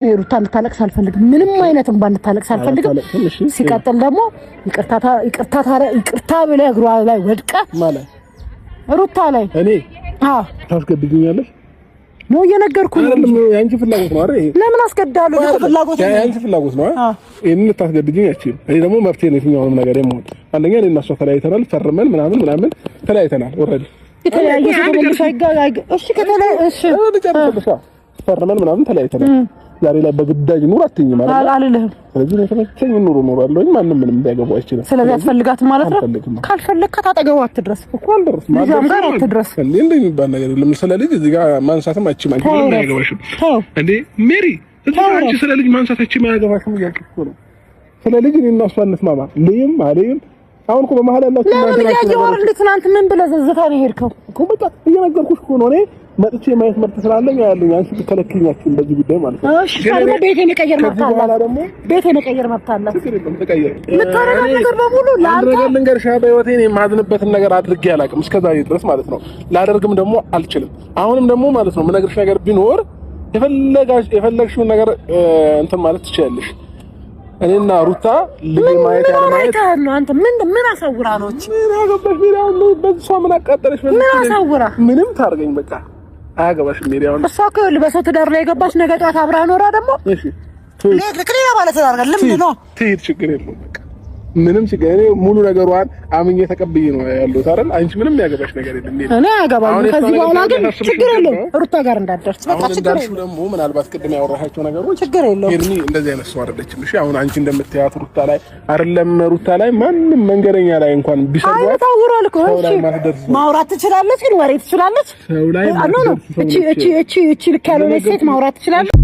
ሩታ እንድታለቅስ አልፈልግም ምንም አይነት እንባ እንድታለቅስ አልፈልግም ሲቀጥል ደግሞ ይቅርታ ብለህ እግሯ ላይ ወድቀ ማለት ሩታ ላይ እኔ ታስገድኛለሽ ነው የነገርኩህ ያንቺ ፍላጎት ነው አይደል ለምን አስገዳለሁ ፍላጎት ነው ያንቺ ፍላጎት ነው እኔን ታስገድጂኝ አትችይም እኔ ደግሞ መብቴ ነው የትኛውንም ነገር የምሆን አንደኛ እኔ እና እሷ ተለያይተናል ፈርመን ምናምን ተለያይተናል ኦሬዲ የተለያየ ሰው አይጋጋግ እሺ እሺ ፈርመን ምናምን ተለያይተናል ዛሬ ላይ በግዳጅ ኑር አትይኝ ማለት አልልህም ስለዚህ ነው ተመቸኝ ኑር ኖራለሁ ማንንም ምንም ቢያገባው አይችልም ስለዚህ አትፈልጋት ማለት ነው ካልፈለክ ታጠገው አትድረስ እኮ አልደረስ ማለት ጋር አትድረስ እንዴ የሚባል ነገር የለም ስለ ልጅ እዚህ ጋር ማንሳትም አትችልም አንቺ ምንም አያገባሽም እንዴ ሜሪ አንቺ ስለ ልጅ ማንሳት አያገባሽም እያልኩ እኮ ነው ስለ ልጅ እኔና እሷ እንስማማ ልይም አለይም አሁን እኮ በመሐላ ያላችሁ ማለት ነው ያየው አይደል ትናንት ምን ብለህ ዘዘታ ነው ሄድከው እኮ በቃ እየነገርኩሽ እኮ ነው እኔ መጥቼ ማየት መርጥ ስላለኝ ያለኝ አንቺ ተከለክኛችሁ በዚህ ጉዳይ ማለት ነው እሺ ታዲያ ቤቴን የቀየር መብት አለ ቤቴን የቀየር መብት አለ ተቀየር ምታረጋው ነገር በሙሉ ለአንተ ልንገርሽ በህይወቴ እኔ የማዝንበትን ነገር አድርጌ አላውቅም እስከዛሬ ድረስ ማለት ነው ላደርግም ደግሞ አልችልም አሁንም ደግሞ ማለት ነው የምነግርሽ ነገር ቢኖር የፈለግሽውን ነገር እንትን ማለት ትችያለሽ እኔና ሩታ ለማየት ነው አንተ ምን አሳውራ ነው እቺ ምን አገባሽ ቢራው በሷ ምን አቃጠለሽ ምን አሳውራ ምንም ታርገኝ በቃ አያገባሽ ሜሪያው እሷ እኮ በሰው ትዳር ላይ የገባች ነገ ጧት አብራ ኖራ ደግሞ እሺ ለክሪያ ማለት ተዳርጋ ልምድ ነው ትሄድ ችግር የለውም በቃ ምንም ችግር እኔ ሙሉ ነገሯን አምኜ ተቀብዬ ነው ያለው ታረል አንቺ ምንም ያገባሽ ነገር የለም እኔ አያገባም ከዚህ በኋላ ግን ችግር የለውም ሩታ ጋር እንዳትደርስ በቃ ችግር የለውም ደግሞ ምናልባት ቅድም ያወራሃቸው ነገሮች ችግር የለውም ሄርኒ እንደዚህ አይነት ሰው አይደለችም እሺ አሁን አንቺ እንደምትያት ሩታ ላይ አይደለም ሩታ ላይ ማንንም መንገረኛ ላይ እንኳን ቢሰራ ታውራል እኮ እሺ ማውራት ትችላለች ግን ወሬ ትችላለች ሰው ላይ እቺ ልክ ያለው ሴት ማውራት ትችላለች